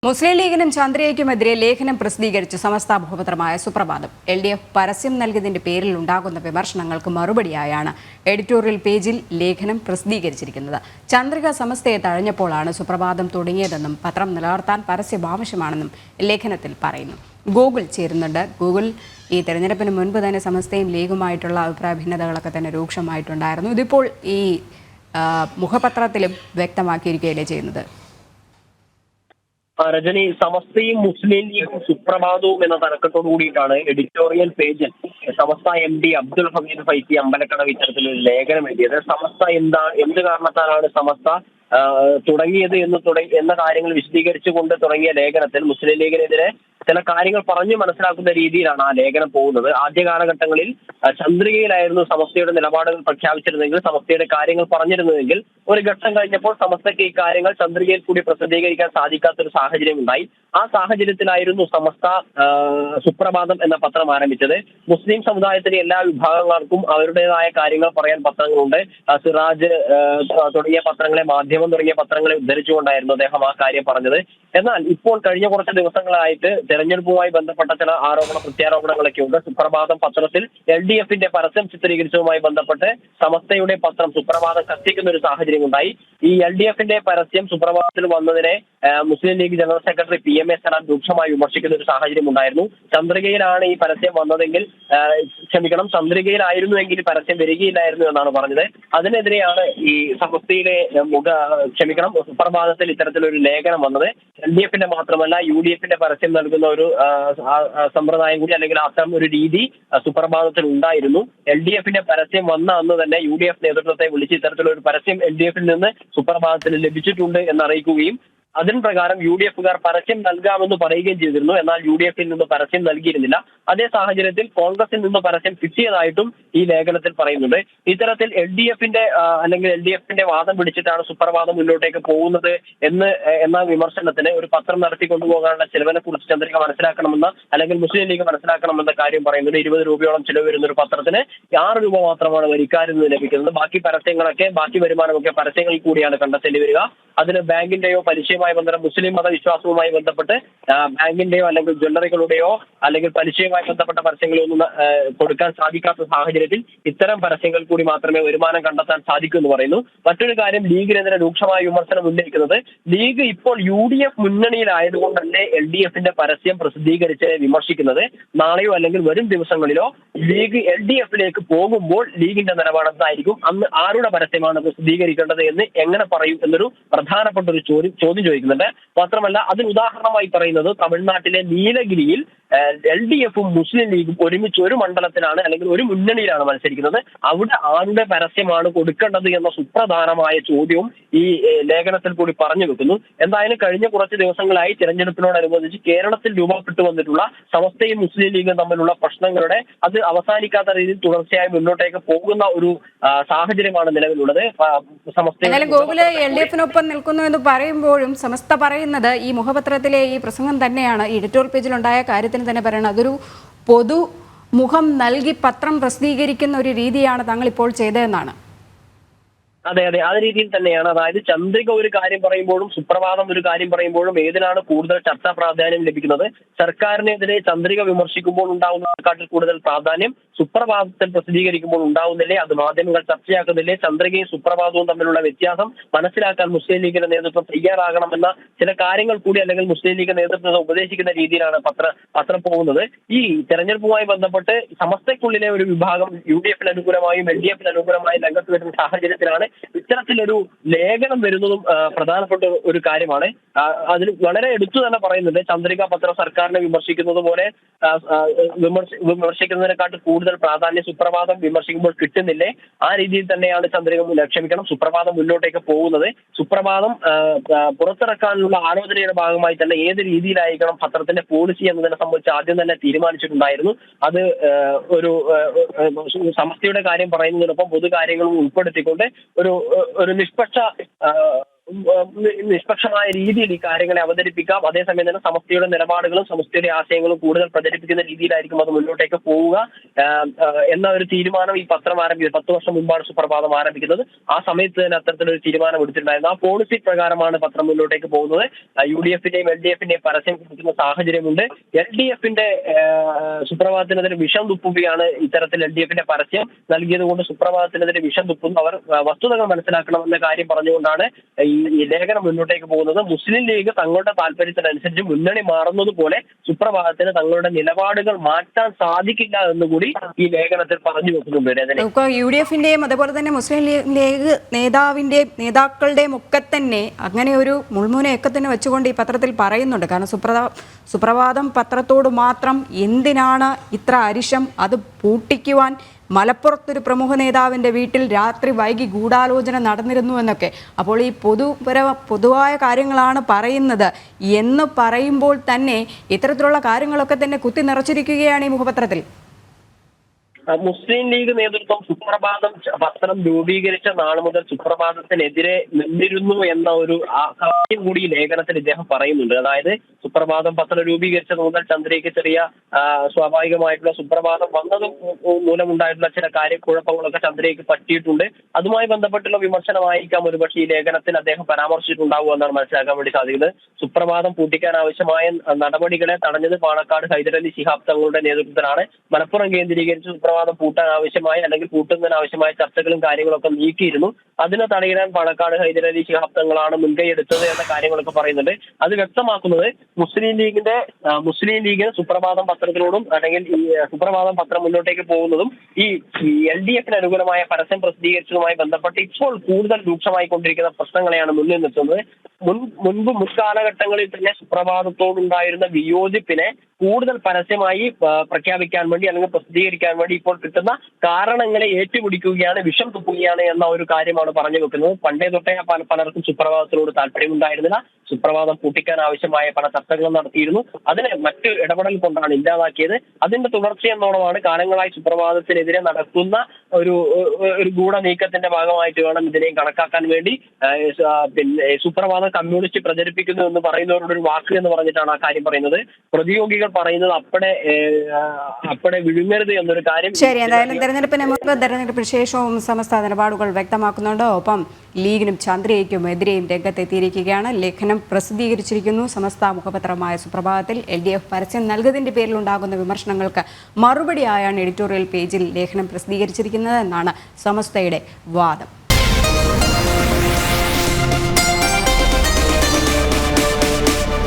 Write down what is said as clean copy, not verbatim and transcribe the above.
മുസ്ലിം ലീഗിനും ചന്ദ്രികയ്ക്കുമെതിരെ ലേഖനം പ്രസിദ്ധീകരിച്ച് സമസ്ത മുഖപത്രമായ സുപ്രഭാതം. LDF പരസ്യം നൽകിയതിന്റെ പേരിൽ ഉണ്ടാകുന്ന വിമർശനങ്ങൾക്ക് മറുപടിയായാണ് എഡിറ്റോറിയൽ പേജിൽ ലേഖനം പ്രസിദ്ധീകരിച്ചിരിക്കുന്നത്. ചന്ദ്രിക സമസ്തയെ തഴഞ്ഞപ്പോഴാണ് സുപ്രഭാതം തുടങ്ങിയതെന്നും പത്രം നിലനിർത്താൻ പരസ്യം ആവശ്യമാണെന്നും ലേഖനത്തിൽ പറയുന്നു. ഗൂഗിൾ ചേരുന്നുണ്ട്. ഗൂഗിൾ, ഈ തെരഞ്ഞെടുപ്പിന് മുൻപ് തന്നെ സമസ്തയും ലീഗുമായിട്ടുള്ള അഭിപ്രായ ഭിന്നതകളൊക്കെ തന്നെ രൂക്ഷമായിട്ടുണ്ടായിരുന്നു. ഇതിപ്പോൾ ഈ മുഖപത്രത്തിലും വ്യക്തമാക്കിയിരിക്കുകയല്ലേ ചെയ്യുന്നത്? രജനി, സമസ്തയും മുസ്ലിം ലീഗും സുപ്രഭാതവും എന്ന തലക്കെട്ടോട് കൂടിയിട്ടാണ് എഡിറ്റോറിയൽ പേജിൽ സമസ്ത MD അബ്ദുൽ ഹമീദ് ഫൈസി അമ്പലക്കടവ് ഇത്തരത്തിലൊരു ലേഖനം എഴുതിയത്. സമസ്ത എന്ത് കാരണത്താലാണ് സമസ്ത തുടങ്ങിയത് എന്ന കാര്യങ്ങൾ വിശദീകരിച്ചുകൊണ്ട് തുടങ്ങിയ ലേഖനത്തിൽ മുസ്ലിം ലീഗിനെതിരെ ചില കാര്യങ്ങൾ പറഞ്ഞു മനസ്സിലാക്കുന്ന രീതിയിലാണ് ആ ലേഖനം പോകുന്നത്. ആദ്യ കാലഘട്ടങ്ങളിൽ ചന്ദ്രികയിലായിരുന്നു സമസ്തയുടെ നിലപാടുകൾ പ്രഖ്യാപിച്ചിരുന്നെങ്കിൽ, സമസ്തയുടെ കാര്യങ്ങൾ പറഞ്ഞിരുന്നതെങ്കിൽ, ഒരു ഘട്ടം കഴിഞ്ഞപ്പോൾ സമസ്തയ്ക്ക് ഈ കാര്യങ്ങൾ ചന്ദ്രികയിൽ കൂടി പ്രസിദ്ധീകരിക്കാൻ സാധിക്കാത്തൊരു സാഹചര്യം ഉണ്ടായി. ആ സാഹചര്യത്തിലായിരുന്നു സമസ്ത സുപ്രഭാതം എന്ന പത്രം ആരംഭിച്ചത്. മുസ്ലിം സമുദായത്തിലെ എല്ലാ വിഭാഗങ്ങൾക്കും അവരുടേതായ കാര്യങ്ങൾ പറയാൻ പത്രങ്ങളുണ്ട്. സിറാജ് തുടങ്ങിയ പത്രങ്ങളെ, മാധ്യമം തുടങ്ങിയ പത്രങ്ങളെ ഉദ്ധരിച്ചുകൊണ്ടായിരുന്നു അദ്ദേഹം ആ കാര്യം പറഞ്ഞത്. എന്നാൽ ഇപ്പോൾ കഴിഞ്ഞ കുറച്ച് ദിവസങ്ങളായിട്ട് തെരഞ്ഞെടുപ്പുമായി ബന്ധപ്പെട്ട ചില പ്രത്യാരോപണങ്ങളൊക്കെ ഉണ്ട്. സുപ്രഭാതം പത്രത്തിൽ LDFന്റെ പരസ്യം ചിത്രീകരിച്ചതുമായി ബന്ധപ്പെട്ട് സമസ്തയുടെ പത്രം സുപ്രഭാതം കത്തിക്കുന്ന ഒരു സാഹചര്യം ഉണ്ടായി. ഈ LDFന്റെ പരസ്യം സുപ്രഭാതത്തിൽ വന്നതിനെ മുസ്ലിം ലീഗ് ജനറൽ സെക്രട്ടറി PMA സലാം രൂക്ഷമായി വിമർശിക്കുന്ന ഒരു സാഹചര്യം ഉണ്ടായിരുന്നു. ചന്ദ്രികയിലാണ് ഈ പരസ്യം വന്നതെങ്കിൽ, ചന്ദ്രികയിലായിരുന്നുവെങ്കിൽ പരസ്യം വരികയില്ലായിരുന്നു എന്നാണ് പറഞ്ഞത്. അതിനെതിരെയാണ് ഈ സമസ്തയിലെ സുപ്രഭാതത്തിൽ ഇത്തരത്തിലൊരു ലേഖനം വന്നത്. LDFന്റെ മാത്രമല്ല UDFന്റെ പരസ്യം നൽകുന്ന ഒരു സമ്പ്രദായം കൂടി, അല്ലെങ്കിൽ അത്തരം ഒരു രീതി സുപ്രഭാതത്തിൽ ഉണ്ടായിരുന്നു. LDFന്റെ പരസ്യം വന്ന അന്ന് തന്നെ UDF നേതൃത്വത്തെ വിളിച്ച് ഇത്തരത്തിലൊരു പരസ്യം LDFൽ നിന്ന് സുപ്രഭാതത്തിൽ ലഭിച്ചിട്ടുണ്ട് എന്നറിയിക്കുകയും അതിന് പ്രകാരം UDFകാർ പരസ്യം നൽകാമെന്ന് പറയുകയും ചെയ്തിരുന്നു. എന്നാൽ UDFൽ നിന്ന് പരസ്യം നൽകിയിരുന്നില്ല. അതേ സാഹചര്യത്തിൽ കോൺഗ്രസിൽ നിന്ന് പരസ്യം കിട്ടിയതായിട്ടും ഈ ലേഖനത്തിൽ പറയുന്നുണ്ട്. ഇത്തരത്തിൽ LDFന്റെ വാദം പിടിച്ചിട്ടാണ് സുപ്രഭാതം മുന്നോട്ടേക്ക് പോകുന്നത് എന്ന വിമർശനത്തിന് ഒരു പത്രം നടത്തി കൊണ്ടുപോകാനുള്ള ചെലവിനെ കുറിച്ച് ചന്ദ്രിക മനസ്സിലാക്കണമെന്ന, അല്ലെങ്കിൽ മുസ്ലിം ലീഗ് മനസ്സിലാക്കണമെന്ന കാര്യം പറയുന്നുണ്ട്. 20 രൂപയോളം ചിലവ് വരുന്ന ഒരു പത്രത്തിന് 6 രൂപ മാത്രമാണ് വരിക്കാരിൽ നിന്ന് ലഭിക്കുന്നത്. ബാക്കി വരുമാനമൊക്കെ പരസ്യങ്ങളിൽ കൂടിയാണ് കണ്ടെത്തേണ്ടി വരിക. അതിന് ബാങ്കിന്റെയോ പലിശയുമായി ബന്ധപ്പെട്ട മുസ്ലിം മതവിശ്വാസവുമായി ബന്ധപ്പെട്ട് ബാങ്കിന്റെയോ അല്ലെങ്കിൽ ജ്വല്ലറികളുടെയോ അല്ലെങ്കിൽ പലിശയുമായി ബന്ധപ്പെട്ട പരസ്യങ്ങളോ ഒന്നും കൊടുക്കാൻ സാധിക്കാത്ത സാഹചര്യത്തിൽ ഇത്തരം പരസ്യങ്ങൾ കൂടി മാത്രമേ വരുമാനം കണ്ടെത്താൻ സാധിക്കൂ എന്ന് പറയുന്നു. മറ്റൊരു കാര്യം, ലീഗിനെതിരെ രൂക്ഷമായ വിമർശനം ഉന്നയിക്കുന്നത്, ലീഗ് ഇപ്പോൾ UDF മുന്നണിയിലായതുകൊണ്ടല്ലേ LDFന്റെ പരസ്യം പ്രസിദ്ധീകരിച്ച് വിമർശിക്കുന്നത്. നാളെയോ അല്ലെങ്കിൽ വരും ദിവസങ്ങളിലോ ലീഗ് LDFലേക്ക് പോകുമ്പോൾ ലീഗിന്റെ നിലപാട് എന്തായിരിക്കും, അന്ന് ആരുടെ പരസ്യമാണ് പ്രസിദ്ധീകരിക്കേണ്ടത് എന്ന് എങ്ങനെ പറയും എന്നൊരു പ്രധാനപ്പെട്ട ഒരു ചോദ്യം ചോദിക്കുന്നുണ്ട്. മാത്രമല്ല, അതിന് ഉദാഹരണമായി പറയുന്നത്, തമിഴ്നാട്ടിലെ നീലഗിരിയിൽ LDFും മുസ്ലിം ലീഗും ഒരുമിച്ച് ഒരു മണ്ഡലത്തിലാണ്, അല്ലെങ്കിൽ ഒരു മുന്നണിയിലാണ് മത്സരിക്കുന്നത്. അവിടെ ആരുടെ പരസ്യമാണ് കൊടുക്കേണ്ടത് എന്ന സുപ്രധാനമായ ചോദ്യവും ഈ ലേഖനത്തിൽ കൂടി പറഞ്ഞു വെക്കുന്നു. എന്തായാലും കഴിഞ്ഞ കുറച്ച് ദിവസങ്ങളായി തിരഞ്ഞെടുപ്പിനോടനുബന്ധിച്ച് കേരളത്തിൽ രൂപപ്പെട്ടു വന്നിട്ടുള്ള സമസ്തയും മുസ്ലിം ലീഗും തമ്മിലുള്ള പ്രശ്നങ്ങളുടെ അത് അവസാനിക്കാത്ത രീതിയിൽ തുടർച്ചയായി മുന്നോട്ടേക്ക് പോകുന്ന ഒരു സാഹചര്യമാണ് നിലവിലുള്ളത്. ഗോകുല് LDFിനൊപ്പം നിൽക്കുന്നു എന്ന് പറയുമ്പോഴും സമസ്ത പറയുന്നത് ഈ മുഖപത്രത്തിലെ ഈ പ്രസംഗം തന്നെയാണ്. എഡിറ്റോറിയൽ പേജിലുണ്ടായ കാര്യത്തിന് തന്നെ പറയണം, അതൊരു പൊതു മുഖം നൽകി പത്രം പ്രസിദ്ധീകരിക്കുന്ന ഒരു രീതിയാണ് താങ്കൾ ഇപ്പോൾ ചെയ്തതെന്നാണ്. അതെ, ആ രീതിയിൽ തന്നെയാണ്. അതായത് ചന്ദ്രിക ഒരു കാര്യം പറയുമ്പോഴും സുപ്രഭാതം ഒരു കാര്യം പറയുമ്പോഴും ഏതിനാണ് കൂടുതൽ ചർച്ചാ പ്രാധാന്യം ലഭിക്കുന്നത്? സർക്കാരിനെതിരെ ചന്ദ്രിക വിമർശിക്കുമ്പോൾ ഉണ്ടാവുന്നതിനെക്കാട്ടിൽ കൂടുതൽ പ്രാധാന്യം സുപ്രഭാതത്തിൽ പ്രസിദ്ധീകരിക്കുമ്പോൾ ഉണ്ടാവുന്നില്ലേ? അത് മാധ്യമങ്ങൾ ചർച്ചയാക്കുന്നില്ലേ? ചന്ദ്രികയും സുപ്രഭാതവും തമ്മിലുള്ള വ്യത്യാസം മനസ്സിലാക്കാൻ മുസ്ലിം ലീഗിന്റെ നേതൃത്വം തയ്യാറാകണമെന്ന ചില കാര്യങ്ങൾ കൂടി, അല്ലെങ്കിൽ മുസ്ലിം ലീഗ് നേതൃത്വം ഉപദേശിക്കുന്ന രീതിയിലാണ് പത്രം പോകുന്നത്. ഈ തെരഞ്ഞെടുപ്പുമായി ബന്ധപ്പെട്ട് സമസ്തയ്ക്കുള്ളിലെ ഒരു വിഭാഗം UDFന് അനുകൂലമായും LDFന് അനുകൂലമായും രംഗത്ത് വരുന്ന സാഹചര്യത്തിലാണ് ഇത്തരത്തിലൊരു ലേഖനം വരുന്നതും പ്രധാനപ്പെട്ട ഒരു കാര്യമാണ്. അതിൽ വളരെ എടുത്തു തന്നെ പറയുന്നുണ്ട്, ചന്ദ്രിക പത്രം സർക്കാരിനെ വിമർശിക്കുന്നത് പോലെ വിമർശിക്കുന്നതിനെക്കാട്ടും കൂടുതൽ പ്രാധാന്യം സുപ്രഭാതം വിമർശിക്കുമ്പോൾ കിട്ടുന്നില്ലേ? ആ രീതിയിൽ തന്നെയാണ് സുപ്രഭാതം മുന്നോട്ടേക്ക് പോകുന്നത്. സുപ്രഭാതം പുറത്തിറക്കാനുള്ള ആലോചനയുടെ ഭാഗമായി തന്നെ ഏത് രീതിയിലായിരിക്കണം പത്രത്തിന്റെ പോളിസി എന്നതിനെ സംബന്ധിച്ച് ആദ്യം തന്നെ തീരുമാനിച്ചിട്ടുണ്ടായിരുന്നു. അത് ഒരു സമസ്തയുടെ കാര്യം പറയുന്നതിനൊപ്പം പൊതുകാര്യങ്ങളും ഉൾപ്പെടുത്തിക്കൊണ്ട് ഒരു നിഷ്പക്ഷ നിഷ്പക്ഷമായ രീതിയിൽ ഈ കാര്യങ്ങളെ അവതരിപ്പിക്കാം. അതേസമയം തന്നെ സമസ്തയുടെ നിലപാടുകളും സമസ്തയുടെ ആശയങ്ങളും കൂടുതൽ പ്രചരിപ്പിക്കുന്ന രീതിയിലായിരിക്കും അത് മുന്നോട്ടേക്ക് പോവുക എന്ന ഒരു തീരുമാനം ഈ പത്രം ആരംഭിച്ചത് 10 വർഷം മുമ്പാണ് സുപ്രഭാതം ആരംഭിക്കുന്നത്. ആ സമയത്ത് തന്നെ അത്തരത്തിലൊരു തീരുമാനം എടുത്തിട്ടുണ്ടായിരുന്നു. ആ പോളിസി പ്രകാരമാണ് പത്രം മുന്നോട്ടേക്ക് പോകുന്നത്. UDF-ന്റെയും LDF-ന്റെയും പരസ്യം കൊടുക്കുന്ന സാഹചര്യമുണ്ട്. LDF-ന്റെ സുപ്രഭാതത്തിനെതിരെ വിഷം തുപ്പുകയാണ് ഇത്തരത്തിൽ LDF-ന്റെ പരസ്യം നൽകിയത് കൊണ്ട് സുപ്രഭാതത്തിനെതിരെ വിഷം തുപ്പുന്നു. അവർ വസ്തുതകൾ മനസ്സിലാക്കണമെന്ന കാര്യം പറഞ്ഞുകൊണ്ടാണ് ഈ ലേഖനം മുന്നോട്ടേക്ക് പോകുന്നത്. മുസ്ലിം ലീഗ് തങ്ങളുടെ താല്പര്യത്തിനനുസരിച്ച് മുന്നണി മാറുന്നത് പോലെ സുപ്രഭാതത്തിന് തങ്ങളുടെ നിലപാടുകൾ മാറ്റാൻ സാധിക്കില്ല എന്നുകൂടി ഈ ലേഖനത്തിൽ പറഞ്ഞു വെക്കുന്നുണ്ട്. UDF-ന്റെയും അതുപോലെ തന്നെ മുസ്ലിം ലീഗ് നേതാക്കളുടെയും ഒക്കെ തന്നെ അങ്ങനെ ഒരു മുൾമുനയൊക്കെ തന്നെ വെച്ചുകൊണ്ട് ഈ പത്രത്തിൽ പറയുന്നുണ്ട്. കാരണം സുപ്രഭാതം പത്രത്തോട് മാത്രം എന്തിനാണ് ഇത്ര അരിശം, അത് പൂട്ടിക്കുവാൻ മലപ്പുറത്തൊരു പ്രമുഖ നേതാവിൻ്റെ വീട്ടിൽ രാത്രി വൈകി ഗൂഢാലോചന നടന്നിരുന്നു എന്നൊക്കെ. അപ്പോൾ ഈ പൊതുവായ കാര്യങ്ങളാണ് പറയുന്നത് എന്ന് പറയുമ്പോൾ തന്നെ ഇത്തരത്തിലുള്ള കാര്യങ്ങളൊക്കെ തന്നെ കുത്തി നിറച്ചിരിക്കുകയാണ് ഈ മുഖപത്രത്തിൽ. മുസ്ലിം ലീഗ് നേതൃത്വം സുപ്രഭാതം പത്രം രൂപീകരിച്ച നാൾ മുതൽ സുപ്രഭാതത്തിനെതിരെ നിന്നിരുന്നു എന്ന ഒരു കാര്യം കൂടി ഈ ലേഖനത്തിൽ ഇദ്ദേഹം പറയുന്നുണ്ട്. അതായത് സുപ്രഭാതം പത്രം രൂപീകരിച്ചത് മുതൽ ചന്ദ്രയ്ക്ക് ചെറിയ സ്വാഭാവികമായിട്ടുള്ള സുപ്രഭാതം വന്നതും മൂലമുണ്ടായിട്ടുള്ള ചില കാര്യക്കുഴപ്പങ്ങളൊക്കെ ചന്ദ്രയ്ക്ക് പറ്റിയിട്ടുണ്ട്. അതുമായി ബന്ധപ്പെട്ടുള്ള വിമർശനമായിരിക്കാം ഒരുപക്ഷെ ഈ ലേഖനത്തിൽ അദ്ദേഹം പരാമർശിച്ചിട്ടുണ്ടാവുക എന്നാണ് മനസ്സിലാക്കാൻ വേണ്ടി സാധിക്കുന്നത്. സുപ്രഭാതം പൂട്ടിക്കാൻ ആവശ്യമായ നടപടികളെ തടഞ്ഞത് പാണക്കാട് ഹൈദരലി ശിഹാബ് തങ്ങളുടെ നേതൃത്വത്തിലാണ്. മലപ്പുറം കേന്ദ്രീകരിച്ച് സുപ്രഭാതം പൂട്ടാൻ ആവശ്യമായ അല്ലെങ്കിൽ പൂട്ടുന്നതിന് ആവശ്യമായ ചർച്ചകളും കാര്യങ്ങളൊക്കെ നീക്കിയിരുന്നു. അതിനെ തടയിടാൻ പാണക്കാട് ഹൈദരലി ശിഹാബ് തങ്ങളാണ് മുൻകൈ എടുത്തത് എന്ന കാര്യങ്ങളൊക്കെ പറയുന്നുണ്ട്. അത് വ്യക്തമാക്കുന്നത് മുസ്ലിം ലീഗിന് സുപ്രഭാതം പത്രത്തിനോടും അല്ലെങ്കിൽ ഈ സുപ്രഭാതം പത്രം മുന്നോട്ടേക്ക് പോകുന്നതും ഈ LDF-ന് അനുകൂലമായ പരസ്യം പ്രസിദ്ധീകരിച്ചതുമായി ബന്ധപ്പെട്ട് ഇപ്പോൾ കൂടുതൽ രൂക്ഷമായി കൊണ്ടിരിക്കുന്ന പ്രശ്നങ്ങളെയാണ് മുന്നിൽ നിർത്തുന്നത്. മുൻകാലഘട്ടങ്ങളിൽ തന്നെ സുപ്രഭാതത്തോടുണ്ടായിരുന്ന വിയോജിപ്പിനെ കൂടുതൽ പരസ്യമായി പ്രഖ്യാപിക്കാൻ വേണ്ടി അല്ലെങ്കിൽ പ്രസിദ്ധീകരിക്കാൻ വേണ്ടി ഇപ്പോൾ കിട്ടുന്ന കാരണങ്ങളെ ഏറ്റുപിടിക്കുകയാണ്, വിഷം തുപ്പുകയാണ് എന്ന ഒരു കാര്യമാണ് പറഞ്ഞു വെക്കുന്നത്. പണ്ടേ തൊട്ടേ പലർക്കും സുപ്രഭാതത്തിനോട് താല്പര്യമുണ്ടായിരുന്നില്ല. സുപ്രഭാതം പൂട്ടിക്കാൻ ആവശ്യമായ പല ചർച്ചകളും നടത്തിയിരുന്നു. അതിനെ മറ്റ് ഇടപെടൽ കൊണ്ടാണ് ഇല്ലാതാക്കിയത്. അതിന്റെ തുടർച്ചയെന്നോണമാണ് കാലങ്ങളായി സുപ്രഭാതത്തിനെതിരെ നടക്കുന്ന ഒരു ഗൂഢ നീക്കത്തിന്റെ ഭാഗമായിട്ട് വേണം ഇതിനെയും കണക്കാക്കാൻ വേണ്ടി. പിന്നെ സുപ്രഭാതം കമ്മ്യൂണിസ്റ്റ് പ്രചരിപ്പിക്കുന്നു എന്ന് പറയുന്നവരുടെ ഒരു വാക്ക് എന്ന് പറഞ്ഞിട്ടാണ് ആ കാര്യം പറയുന്നത്. പ്രതിയോഗികൾ പറയുന്നത് അപ്പടെ വിഴുങ്ങരുത് എന്നൊരു കാര്യം. ശരി, എന്തായാലും തെരഞ്ഞെടുപ്പിന് ശേഷവും സമസ്ത നിലപാടുകൾ വ്യക്തമാക്കുന്നുണ്ട്. ഒപ്പം ലീഗിനും ചന്ദ്രയ്ക്കും എതിരെയും രംഗത്തെത്തിയിരിക്കുകയാണ്. ലേഖനം പ്രസിദ്ധീകരിച്ചിരിക്കുന്നു. സമസ്ത മുഖപത്രമായ സുപ്രഭാതത്തിൽ LDF പരസ്യം നൽകിയതിന്റെ പേരിൽ ഉണ്ടാകുന്ന വിമർശനങ്ങൾക്ക് മറുപടിയായാണ് എഡിറ്റോറിയൽ പേജിൽ ലേഖനം പ്രസിദ്ധീകരിച്ചിരിക്കുന്നത് എന്നാണ് സമസ്തയുടെ വാദം.